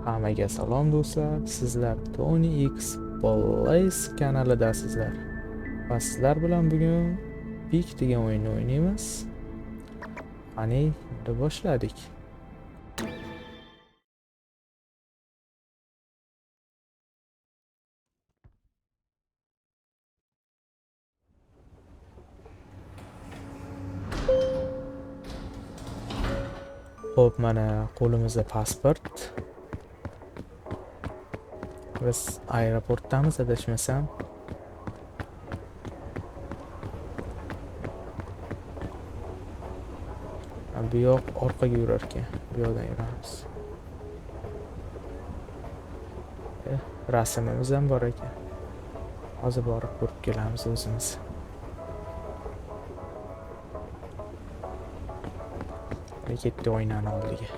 Hammaga salom do'stlar. Sizlar Tony X Plays kanalidasizlar. Va sizlar bilan bugun Peak degan o'yinni o'ynaymiz. Qani, endi boshladik. Xo'p, mana qo'limizda pasport. Biz aeroportdamiz, adashmasam. Bu yoq orqaga yurar ekan. Bu yoqdan yuramiz. Rasmimiz ham bor ekan. Hozir borib ko'rib kelamiz o'zimiz. Ketdi o'ynani oldiga.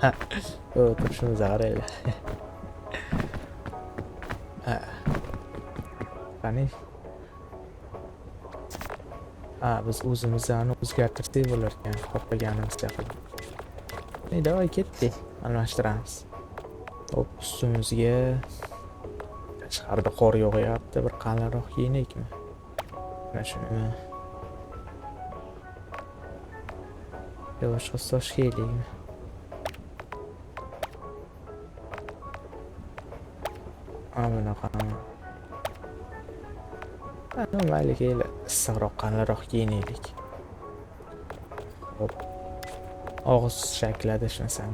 Ha, turishimizga qaraylar. Qani? Biz o'zimizni o'zgartirsak bo'lar ekan, xohlaganimizcha qilib. Davay ketdik, almashtiramiz. Hop, ustimizga tashqarida qor yog'yapti, bir qalinroq kiyinaylikmi? Mana shuni boshqa soch kiyaylikmi? Bunaqa. Mayli, keyli issiqroq, qalinroq kiyinaylik. Hop. Og'iz shakli adashmasam.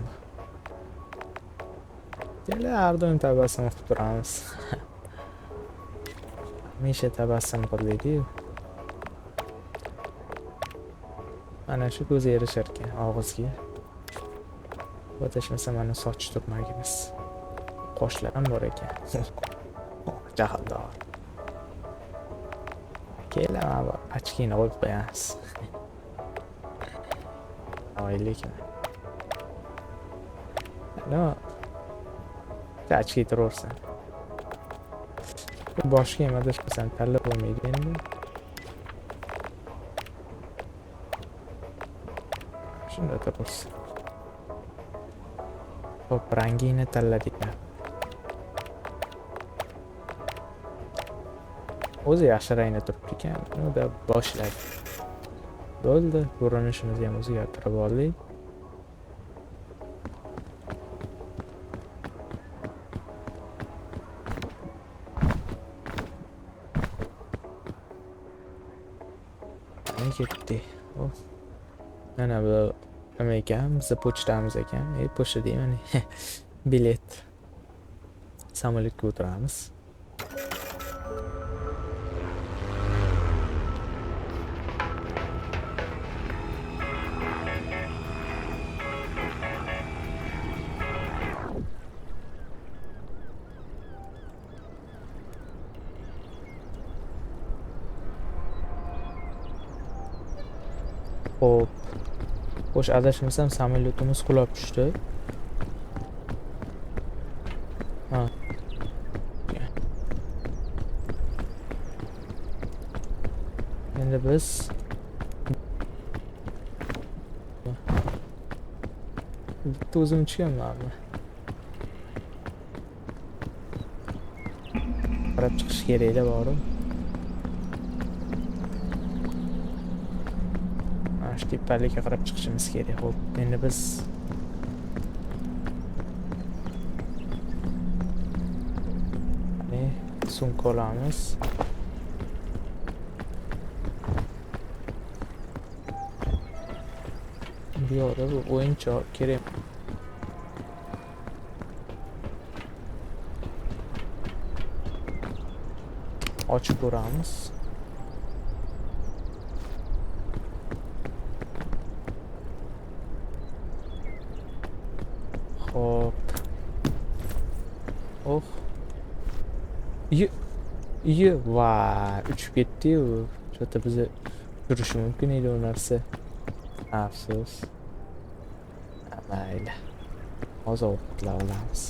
Har doim tabassum qilib turamiz. Hamisha tabassum qildik-ku. Mana shu ko'z erishar ekan og'izga. Adashmasam mana soch turmagimiz. Qoshlar ham bor ekan. Jahldor. Kelaman, ochkini qo'yib qo'yamiz. Oylikmi? No. Ochki turaversan. Boshga ham adashmasam tanlab bo'lmaydi endi. Shunda turaversan. Hop, rangini tanladik. O'zi yaxshi rangda turibdi ekan. Unda boshladik. Bo'ldi, ko'rinishimizni ham o'zgartirib oldik. Ketdi. Mana bu nima ekan? Bizning pochtamiz ekan. Pochta deyman. Bilet. Samolyotga o'tiramiz. Hop. Xo'sh, adashmasam samolyotimiz qulab tushdi. Endi biz bitta o'zim tushganmanmi? Qarab chiqish kerak-da borib. Tepalikka qarab chiqishimiz kerak. Xo'p, endi biz sumka olamiz. Bu yoqda bu o'yinchoq kerak. Ochib ko'ramiz. Hop. Oh. Va, uchib ketdi-yu. Shota bizni ko'rishi mumkin edi u narsa. Afsus. Mayli. Hozir o'qitla olamiz.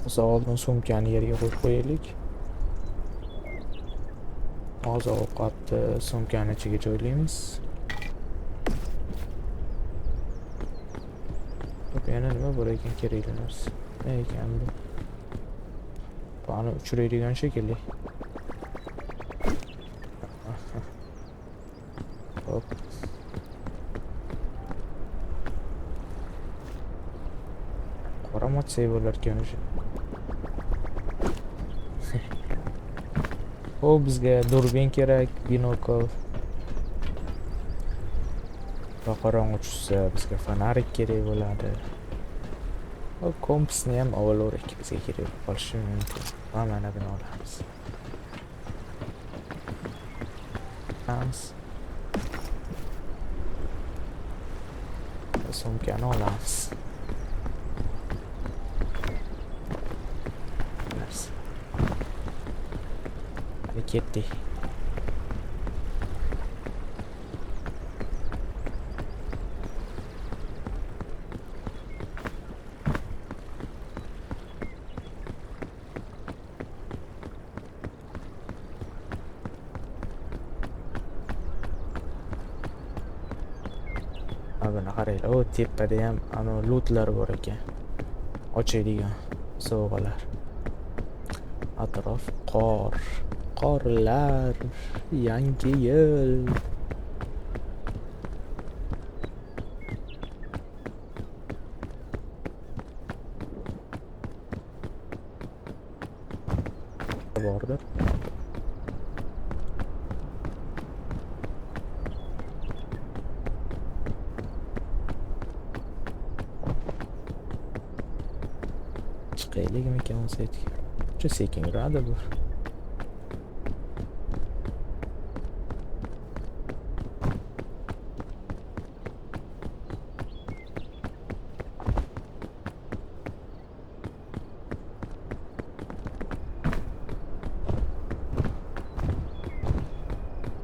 Hozir oldin sumkani yerga qo'yib qo'yaylik. Hozir ovqatni sumkani ichiga joylaymiz. yana nima bor ekan kerakli narsa? Ne ekan bu? Bani uchiradigan shekilli. Hop. Qora motsay bo'larkan o'sha. O bizga durbin kerak, binokl. Va qorong'i tushsa bizga fonarik kerak bo'ladi. O kompasni ham avvalroq bizga kerak bo'lishi mumkin. Mana buni olamiz. Sumkani olamiz. Hadi ketdik. Buni qaranglar, o tepada ham ana lootlar bor ekan. Ochadigan sovg'alar. Atrof qor. Qorlar, yangi yil. Bordir. Chiqaylikmi ekan o'saydik. Juda sekin yuradi bu.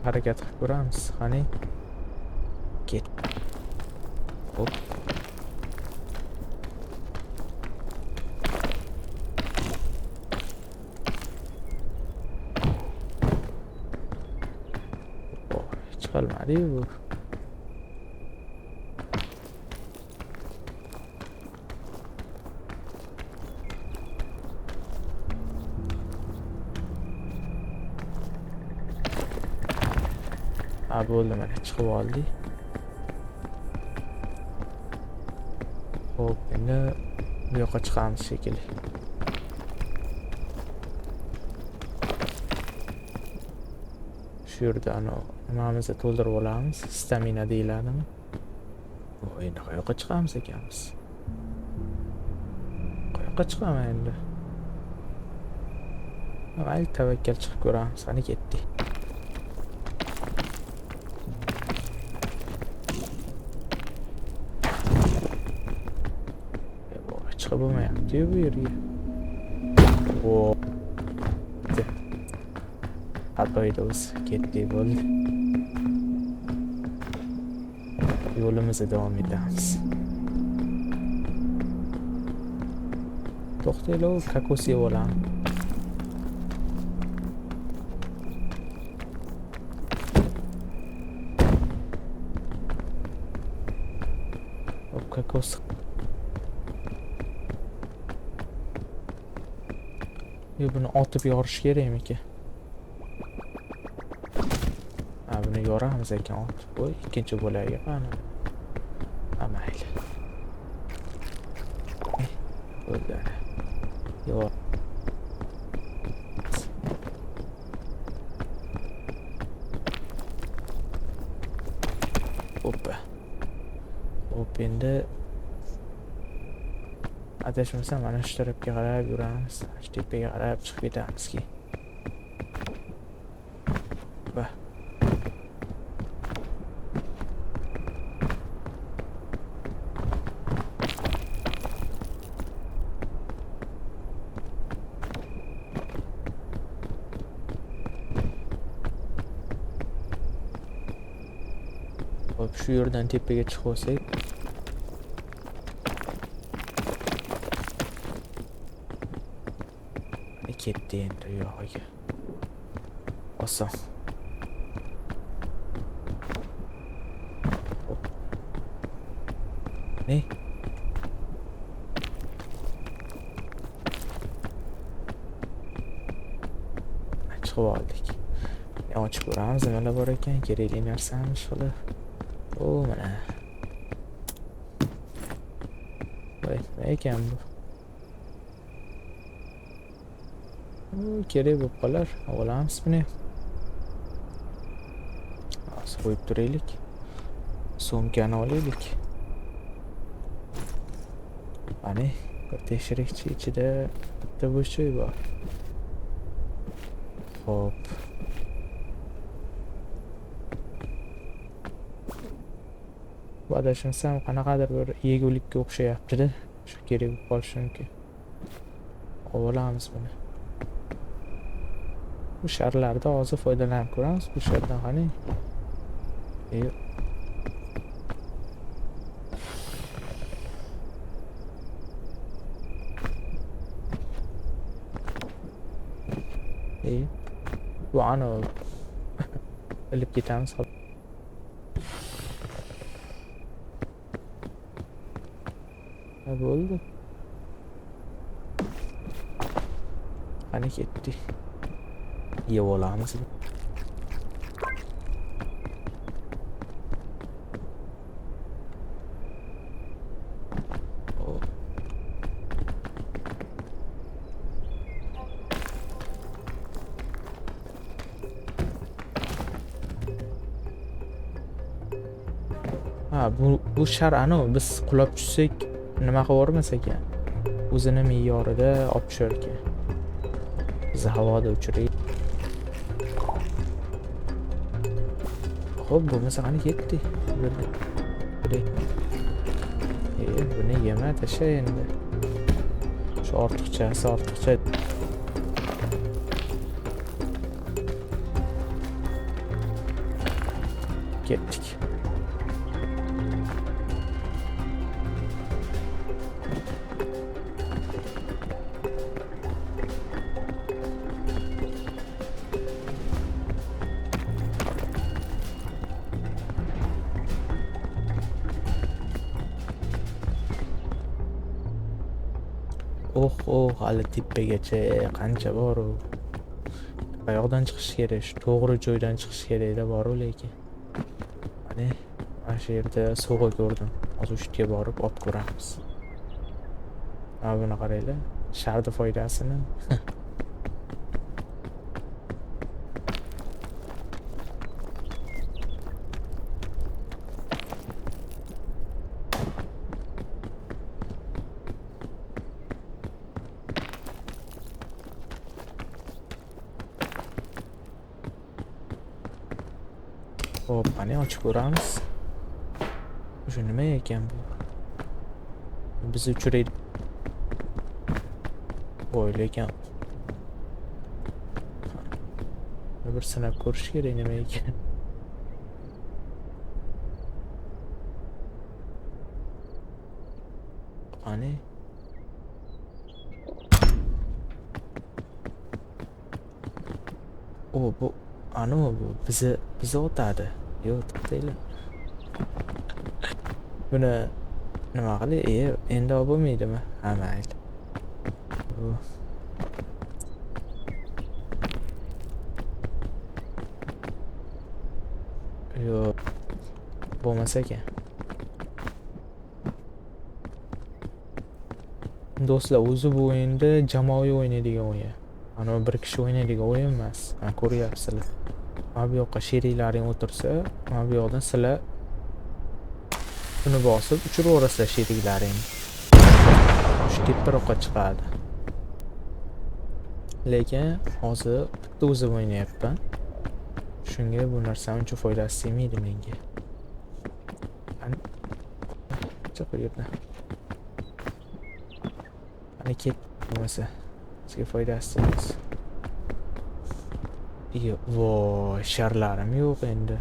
Harakat qilib ko'ramiz. Qani. Ket. Hop. Chiqolmadi bu. Bo'ldi, mana chiqib oldik. Xo'p, endi bu yoqqa chiqamiz shekilli. Shu yerda nimamizni to'ldirib olamiz. Stamina deyiladimi? Endi qayoqqa chiqamiz ekanmiz? Qayoqqa chiqaman endi? Mayli, tavakkal chiqib ko'ramiz. Qani ketdik. Chiqib bo'lmayapti-yu bu yerga. Xatoyda o'zi ketdik bo'ldi. Yo'limizga davom etamiz. To'xtaylar, kokos yeb olaman. Kokos. Buni otib yorish kerakmi? Buni yoramiz ekan otib. Voy, ikkinchi bo'lagiga qani. Mayli. Bo'ldi. Yo'q. Hoppa. Hop, endi adashmasam mana shu tarafga qarab yuramiz. Shu tepaga qarab chiqib ketamizki. Va hop, shu yerdan tepaga chiqib olsak. Ketdi endi u yog'iga. Oson. Ne? qilib oldik. Ochib ko'ramiz nimalar bor ekan, kerakli narsani ishqilib. O, mana. Voy, nima ekan bu? Kerak bo'lib qolar. Olamiz buni. Hozir qo'yib turaylik. So'mkani olaylik. Mana bir tekshiriqchi ichida bitta bo'shlik bor. Xo'p. Bu adashmasam qanaqadir bir yegulikka o'xshayapti-da. Shu kerak bo'lib qolishi mumkin. Olamiz buni. Bu sharlardan hozir foydalanib ko'ramiz. Bu shardan qani? Bu ana ilib ketamiz. Ne bo'ldi? Qani ketdi. Yeb olamiz. Ha, bu shar ana biz qulab tushsak nima qilib yubormas ekan. O'zini me'yorida olib tushar ekan. Biz havoda uchiraylik. Xo'p, bo'lmasa qani ketdi. Buni yema tasha endi. Shu ortiqcha. Ketdik. Hali tepagacha qancha bor u. Qayoqdan chiqish kerak? Shu to'g'ri joydan chiqish kerak-da bor-u lekin. Mana shu yerda suvga ko'rdim. Hozir shu yerga borib olib ko'ramiz. Mana buni qaranglar. Sharda foydasini. Hop, qani ochib ko'ramiz. Shu nima ekan bu? Biz uchiraylik. Voy, lekin bir sinab ko'rish kerak nima ekan. Qani? Bu ana bu bizi otadi. Yo'q, to'xtanglar. Buni nima qilay? Endi olib bo'lmaydimi? Ha, mayli. Yo'q. Bo'lmasa ekan. Do'stlar, o'zi bu o'yinda jamoaviy o'ynaydigan o'yin. Ana bir kishi o'ynaydigan o'yin emas. Mana ko'ryapsizlar. Mana bu yoqqa sheriklaring o'tirsa, mana bu yoqdan sizlar buni bosib uchirib o'rasizlar sheriklaring. Shu teparoqqa chiqadi. Lekin hozir bitta o'zim o'ynayapman. Shunga bu narsa uncha foydasi tegmaydi menga. Chiq yerdan. Ana ket bo'lmasa sizga foydasi emas. Voy, sharlarim yo'q endi.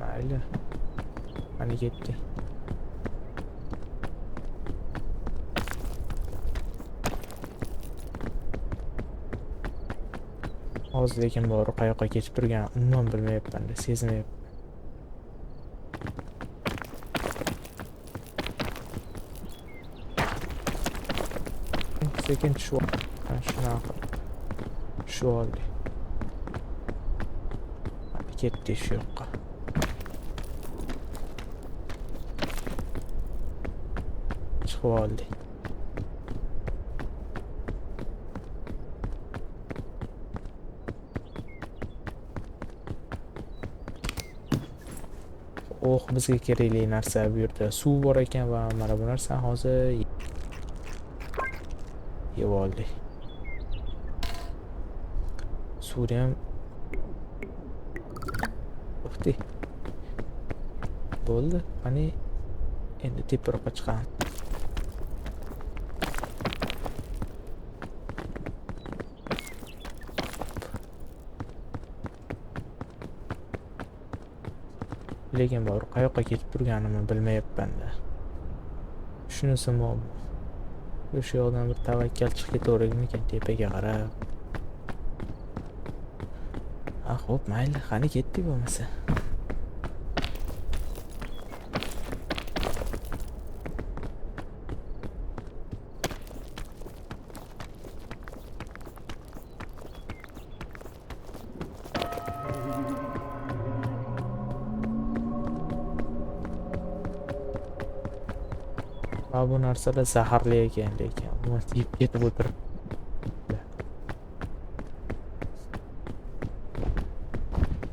Mayli. Ana ketdi. Hozir lekin bor qayoqqa ketib turgan umuman bilmayapman-da, sezmayapman. Sekin tushib, shunaqa. Tushib oldik. Ketdik shu yoqqa. Chiqib oldik. Bizga kerakli narsa bu yerda suv bor ekan va mana bu narsani hozir yeb oldik. Suvni ham o'xti. Bo'ldi. Qani endi teparoqqa chiqamiz. Lekin bor, qayoqqa ketib turganimni bilmayapman-da. Shunisi muammo. O'sha yoqdan bir tavakkal chiqib ketaverganmikan tepaga qarab. Xo'p, mayli, qani ketdik bo'lmasa. Bu narsalar zaharli ekan, lekin uni yeb ketib o'tirib.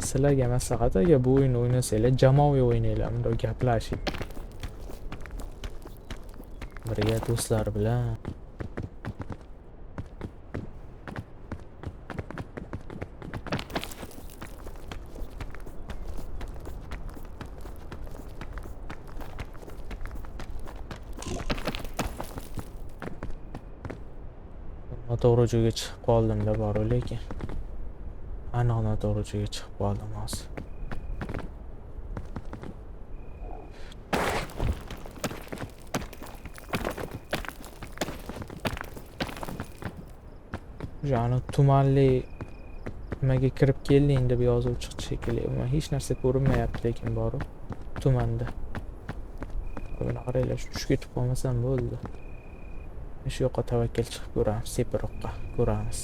Sizlarga maslahat, agar bu o'yinni o'ynasanglar, jamoaviy o'ynanglar, unda gaplashing. Birga do'stlar bilan. Noto'g'ri joyga chiqib qoldim-da bor, lekin aniq noto'g'ri joyga chiqib qoldim hozir. Jani tumanli nimaga kirib kelding deb yozuv chiqdi shekilli. Umuman hech narsa ko'rinmayapti, lekin bor tumanda. Buni qaranglar, tushib ketib qolmasam bo'ldi. Shu yoqqa tavakkal chiqib ko'ramiz, separoqqa ko'ramiz.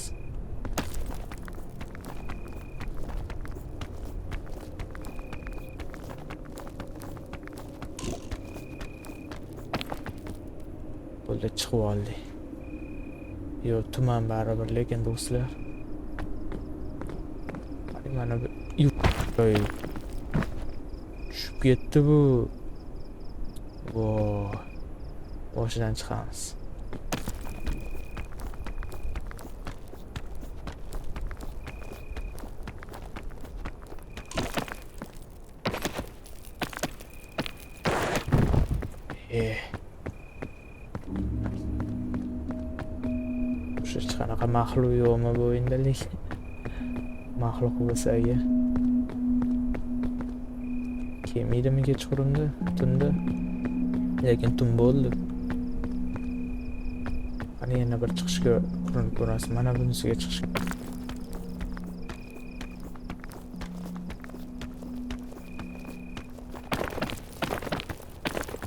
Bo'ldi, chiqib oldik. Yo'q, tuman baribir, lekin do'stlar. Mana bu tushib ketdi bu. Voy. Boshidan chiqamiz. Hech qanaqa maxluq yo'qmi bu o'yinda, lekin maxluq bo'lsa agar kelmaydimi kechqurunda, tunda, lekin tun bo'ldi. Qani yana bir chiqishga urinib ko'rasiz. Mana bunisiga chiqish.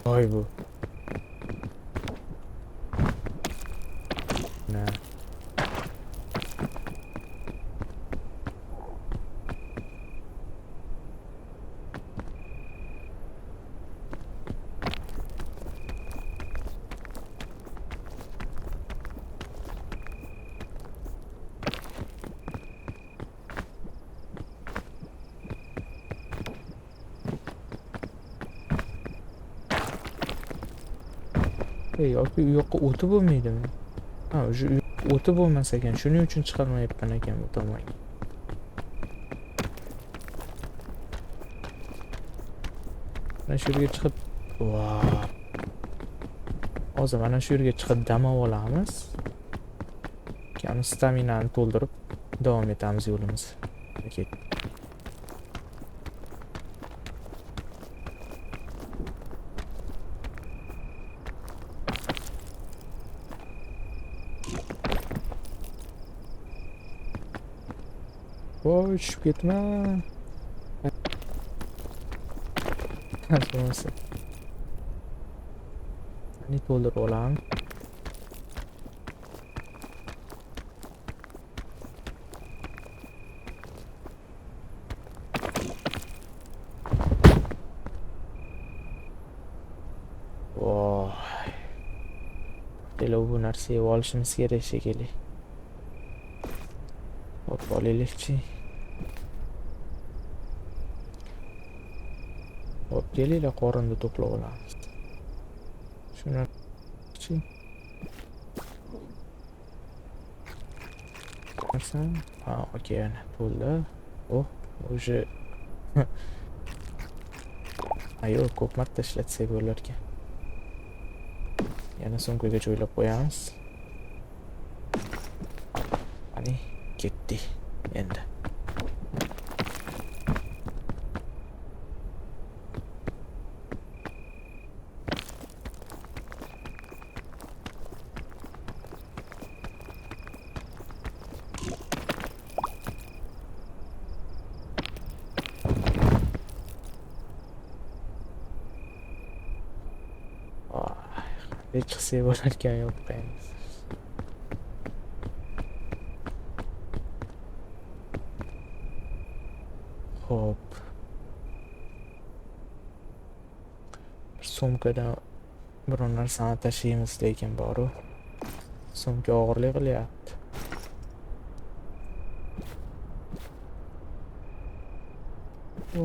Voy bu. Yoki u yoqqa o'tib bo'lmaydimi? Ha, o'sha o'tib bo'lmas ekan, shuning uchun chiqarmayapman ekan bu tomonga. Mana shu yerga chiqib, vau. Hozir mana shu yerga chiqib dam olamiz. Keyin staminani to'ldirib davom etamiz yo'limiz. Voy, tushib ketma. Bo'lmasa. Ni to'ldirib olamiz. shekilli bu narsani olishimiz kerak shekilli. Hop olaylikchi. Hop kelinglar qorinni to'plab olamiz. Shuni narsa. Ha, okey, ana bo'ldi. Oh, уже ayo, ko'p marta ishlatsak bo'lar ekan. Yana sumkaga joylab qo'yamiz. Ani ketdi endi. Hech chiqsa bo'larkan yo'q deymiz. Hop. Bir sumkadan biron narsani tashlaymiz lekin boru. Sumka og'irlik qilyapti.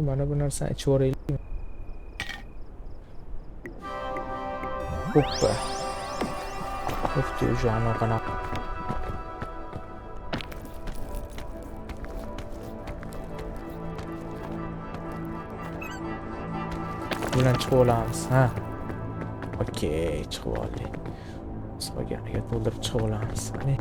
Mana bu narsani ichib o'raylik. Hoppa. Ufti уже оно qanaqa. Bilan chiqib olamiz, ha. Okey, chiqib oldik. Qolganiga to'ldirib chiqib olamiz. Qani.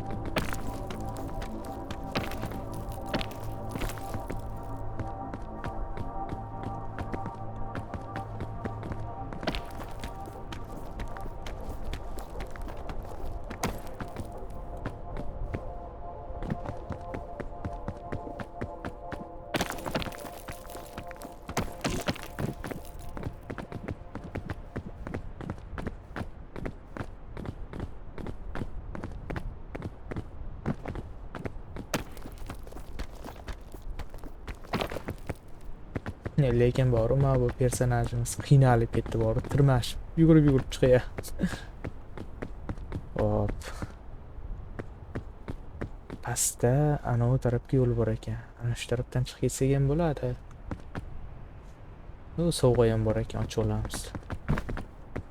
Lekin boru mana bu personajimiz qiynalib ketdi, boru tirmashib, yugurib chiqyapti. Hop. Pastda ana u tarafga yo'l bor ekan. Ana shu tarafdan chiqib ketsak ham bo'ladi. Bu sovg'a ham bor ekan, ochib olamiz.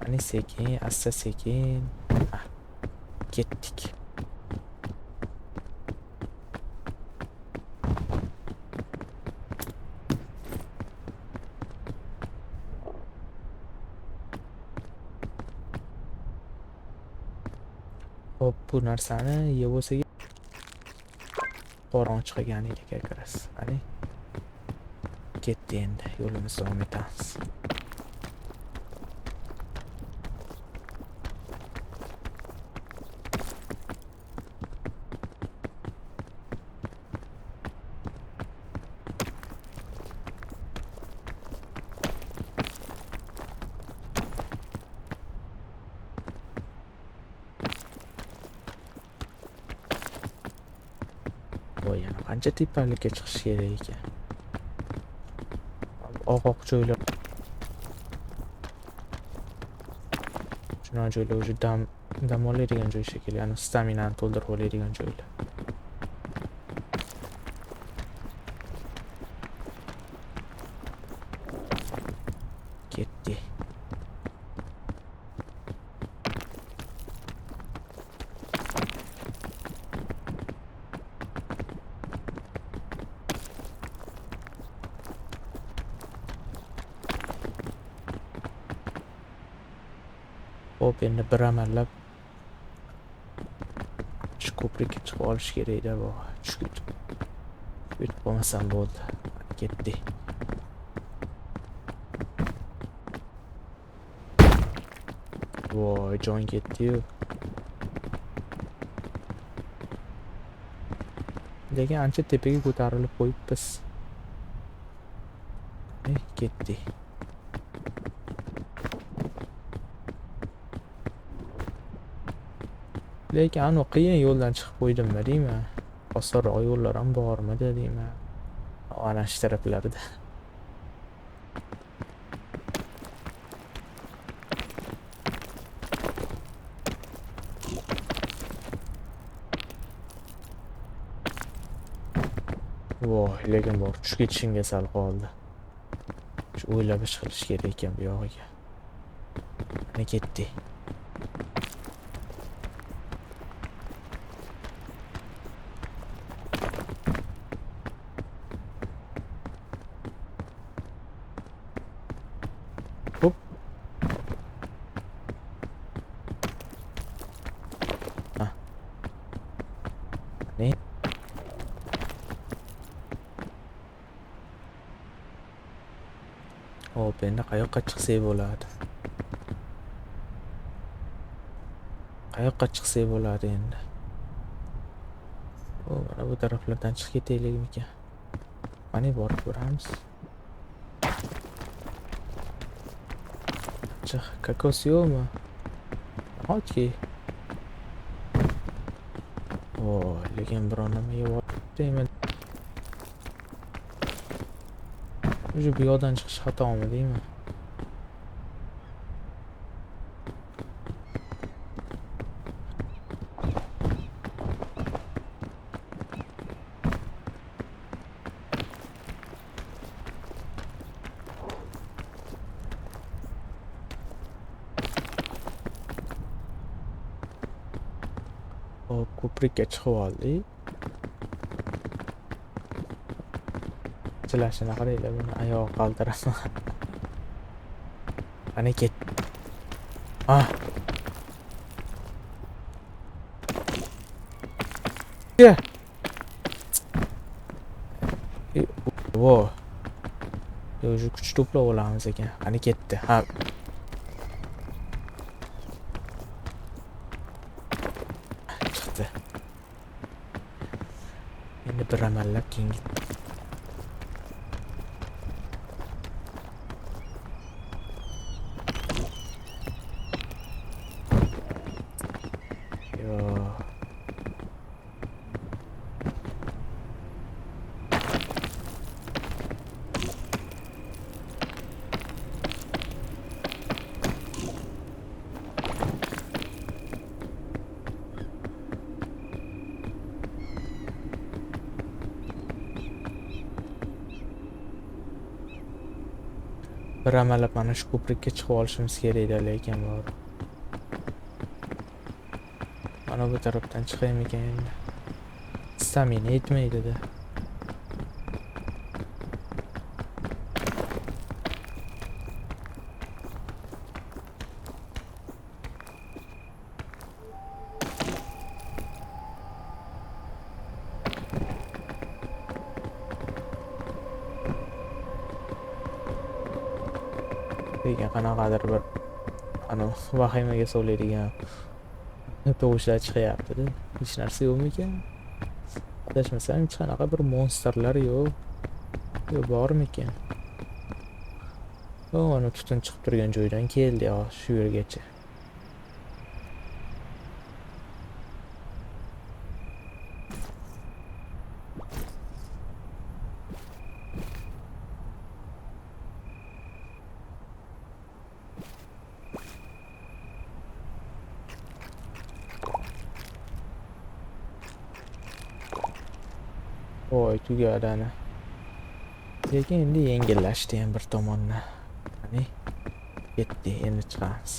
Ani sekin, asta sekin. Ketdik. Hop, bu narsani yeb bo'lsa qorong'i chiqganiga kirasiz. Ani ketdi endi, yo'limizni davom etamiz. Voy, yana qancha tepalikka chiqish kerak ekan. Oq joylar. Shuna joylar o'zi dam oladigan joy shekilli, ya'ni staminani to'ldirib oladigan joylar. Ketdi. Hop, endi bir amallab shu ko'prikka chiqib olish kerak-da, bu. Tushib bo'lmasam bo'ldi. Ketdi. Voy, jon ketdi-yu. Lekin ancha tepaga ko'tarilib qo'yibmiz. Ketdi. Lekin anu qiyin yo'ldan chiqib qo'ydimmi deyman. Osonroq yo'llar ham bormidi deyman. Ana shu taraflarda. Voy, lekin bor tushib ketishimga sal qoldi. Shu o'ylab ish qilish kerak ekan bu yog'iga. Mana ketdi. Hop. Ha. Ne? Hop, endi qayoqqa chiqsak bo'ladi? Qayoqqa chiqsak bo'ladi endi? O, mana bu taraflardan chiqib ketaylikmikan? Mana borib ko'ramiz. Chiq, kokos yo'qmi? Nahotki. O, lekin biron nima yeyapman. O'sha bu yoqdan chiqish xatomi deymi? Hop, ko'prikka chiqib oldik. Chilashini qaranglar, buni oyog'i qaltirama. Ana ket. Ah. Ya. Vo. O'sha kuch to'plab olamiz ekan. Ana ketdi. Ha. Chiqdi. Endi bir amallab keyin bir amallab mana shu ko'prikka chiqib olishimiz kerak-da, lekin bor. Mana bu tarafdan chiqaymikan endi? Stamina yetmaydi-da. Lekin qanaqadir bir ana vahimaga soladigan tovushlar chiqyapti-da. Hech narsa yo'qmikan? Adashmasam hech qanaqa bir monsterlar yo'q. Yo, bormikan? O, ana tutun chiqib turgan joydan keldi, shu yergacha. Voy, tugadi ana. Lekin endi yengillashdi ham bir tomondan. Qani, ketdi, endi chiqamiz.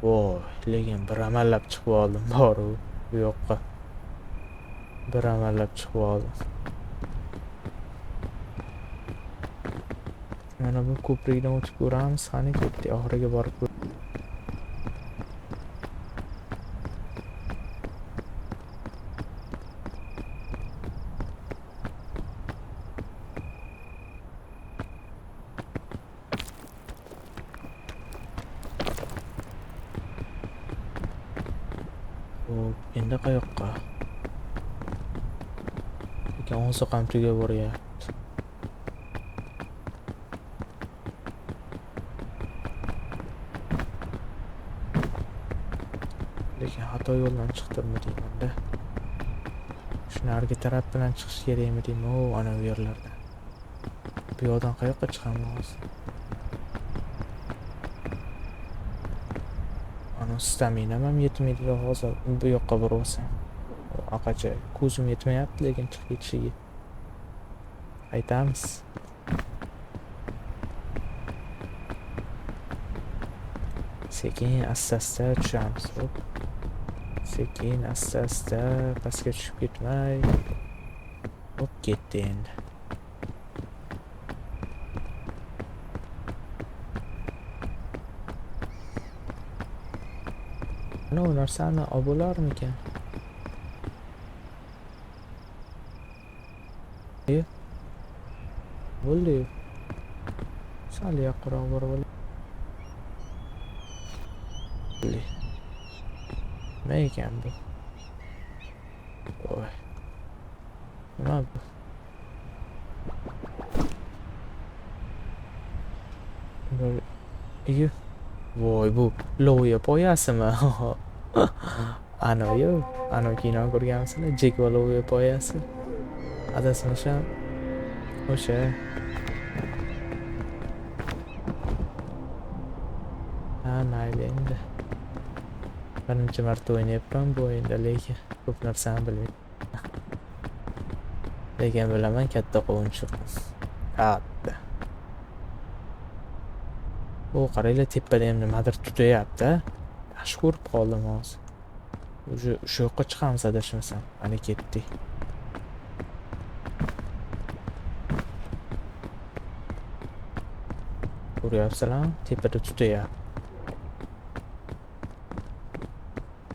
Voy, lekin bir amallab chiqib oldim boru bu yoqqa. Bir amallab chiqib oldim. Mana bu ko'prikdan o'tib ko'ramiz, qani ketdi, oxiriga borib endi qayoqqa? Lekin o'zi ham tugab boryapti. Lekin xato yo'ldan chiqdimmi deyman-da. Shu narigi taraf bilan chiqish kerakmi deyman. O, ana bu yerlarda. Bu yoqdan qayoqqa chiqaman hozir? Ana staminam ham yetmaydi hozir bu yoqqa boribsam. Aqacha ko'zim yetmayapti lekin chiqib ketishiga. Aytamiz. Sekin asta-asta tushamiz. Hop. Sekin asta-asta pastga tushib ketmay. Hop, ketdi endi. Ana u narsani olib bo'larmikan? Bo'ldi. Sal yaqinroq borib ol. Nima ekan bu? Voy. Nima bu? Voy, bu loviya poyasimi? Ana-yu, ana kino ko'rganmisizlar? Jek va loviya poyasi. Adasmasam o'sha. Mayli endi. Birinchi marta o'ynayapman bu o'yinda, lekin ko'p narsani bilmayman. Lekin bilaman katta quvonchiq. Katta. Bu qaranglar, tepada ham nimadir tutayapti. Yaxshi ko'rib qoldim hozir. O'sha yoqqa chiqamiz adashmasam. Ana ketdik. Ko'ryapsizlarmi? Tepada tutayapti.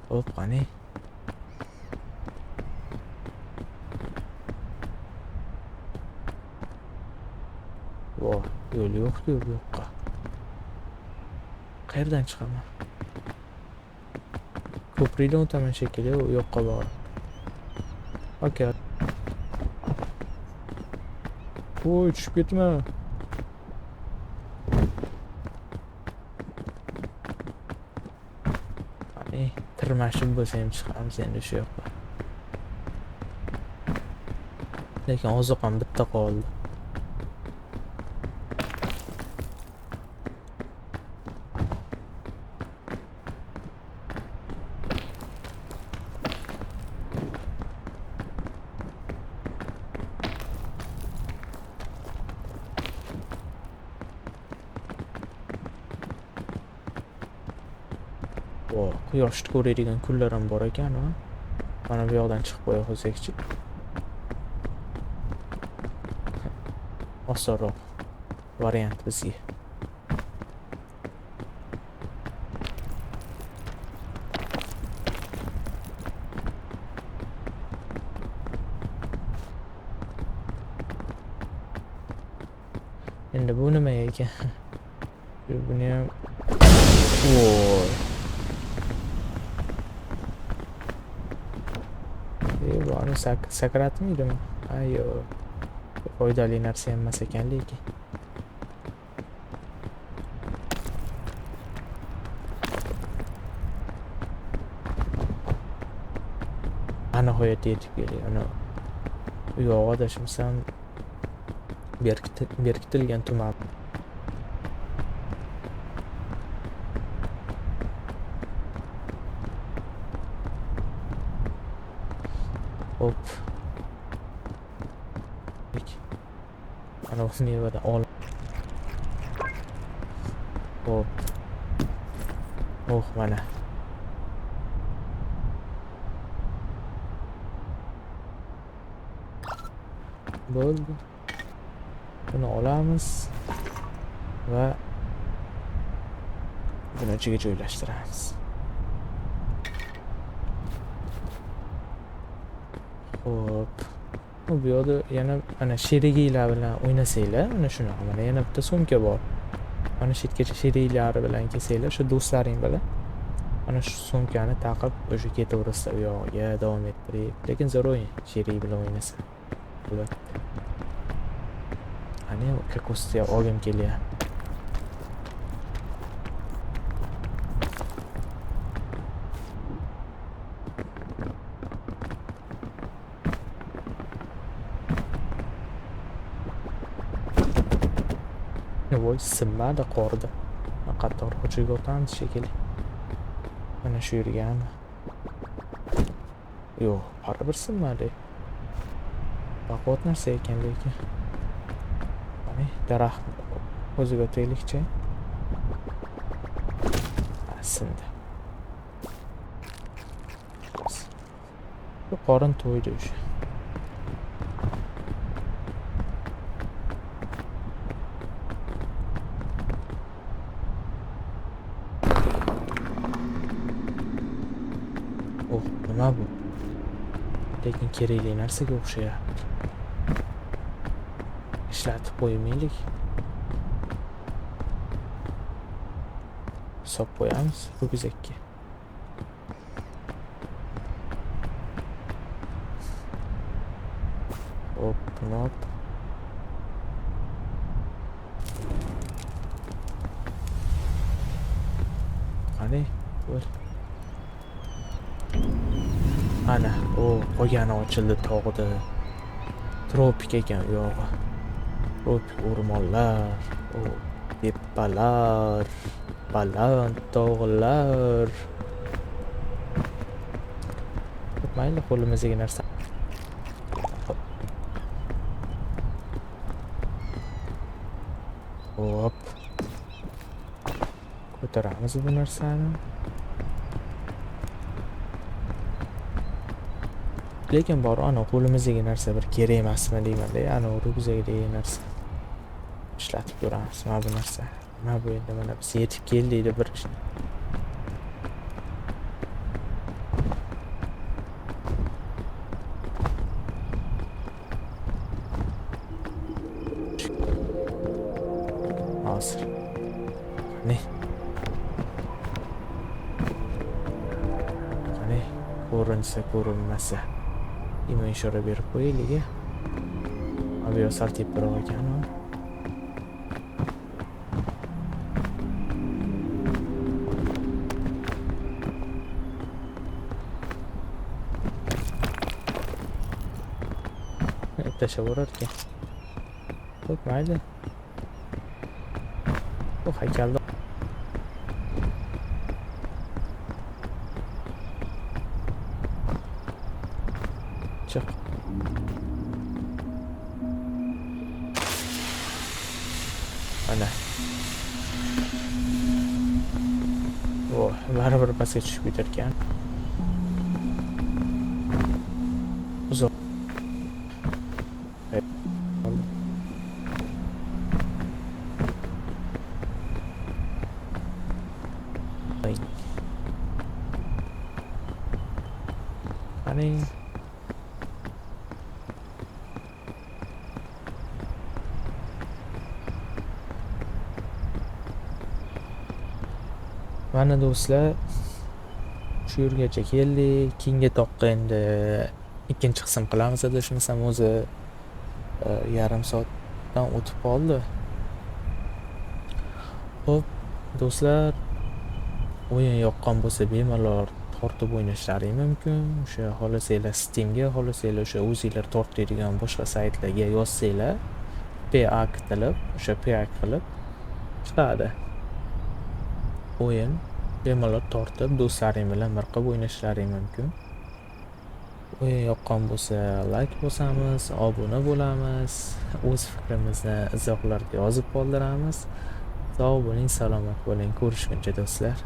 Hop, qani. Voy, yo'l yo'q-ku bu yoqqa. Qayerdan chiqaman? Ko'prikdan o'taman shekilli, u yoqqa borib. Okey. Voy, tushib ketma. Tirmashib bo'lsa ham chiqamiz endi shu yoqqa. Lekin oziq ham bitta qoldi. Quyoshni ko'radigan kunlar ham bor ekan, ha. Mana bu yoqdan chiqib qo'ya qolsak-chi. Osonroq variant bizga. Endi bu nima ekan? Buni ham voy. Buni sakratmaydimi? Ayo. Foydali narsa emas ekan lekin. Nihoyat yetib keldik. Ana u yo'q adashmasam berkitilgan tuman. Hop. Ana bu mevada ol. Hop. Oh, mana. Bo'ldi. Buni olamiz va buni ichiga joylashtiramiz. Hop. Bu yoqda yana ana sheriginglar bilan o'ynasanglar, mana shunaqa. Mana yana bitta sumka bor. Mana shu yergacha sheriklari bilan kelsanglar, shu do'stlaring bilan mana shu sumkani taqib o'sha ketaverasizlar u yog'iga davom ettirib. Lekin zo'r o'yin, sherik bilan o'ynasa. Albatta. Ana kokosni olgim kelyapti. voy sinmadi qorda. Qator ko'chaga o'tamiz shekilli. Mana shu yergami? Yo'q, baribir sinmadi. Baquvvat narsa ekan lekin. Mana daraxt o'ziga o'taylikchi. Sindi. Bu qorin to'ydi o'sha. Oh, nima bu? Lekin kerakli narsaga o'xshayapti. Ishlatib qo'ymaylik. Sop qo'yamiz rugzakka. Hop, hop. Qani, bo'l. Ana, o qolgani ochildi tog'da. Tropik ekan u yog'i. Tropik o'rmonlar, o tepalar, baland tog'lar. Mayli, qo'limizga narsa. Hop. Ko'taramiz bu narsani. Lekin bor ana qo'limizga narsa bir kerak emasmi deyman-da, ana rugzakdagi narsa. Ishlatib ko'ramiz mana bu narsa. Nima bu endi, mana biz yetib keldik deb bir hozir. Ne? Qani, ko'rinsa ko'rinmasa. Ima ishora berib qo'yaylik. Abi yo sal teproq ekan. Tashlab yurar ekan. Xo'p, mayli. Bu haykalda chiq. Ana. Oh, baribir pastga tushib ketar ekan. Uzoq. Qani. Mana do'stlar, shu yergacha keldik. Keyingi toqqa endi ikkinchi qism qilamiz adashmasam, o'zi yarim soatdan o'tib qoldi. Xo'p, do'stlar, o'yin yoqqan bo'lsa bemalol tortib o'ynashlaring mumkin. O'sha xohlasanglar Steamga, xohlasanglar o'sha o'zingizlar tortadigan boshqa saytlarga yozsanglar, PAK qilib, o'sha PAK qilib chiqadi. O'yin bemalol tortib do'stlaring bilan bir qilib o'ynashlaring mumkin. O'yin yoqqan bo'lsa like bosamiz, obuna bo'lamiz, o'z fikrimizni izohlarga yozib qoldiramiz. Sog' bo'ling, salomat bo'ling, ko'rishguncha do'stlar.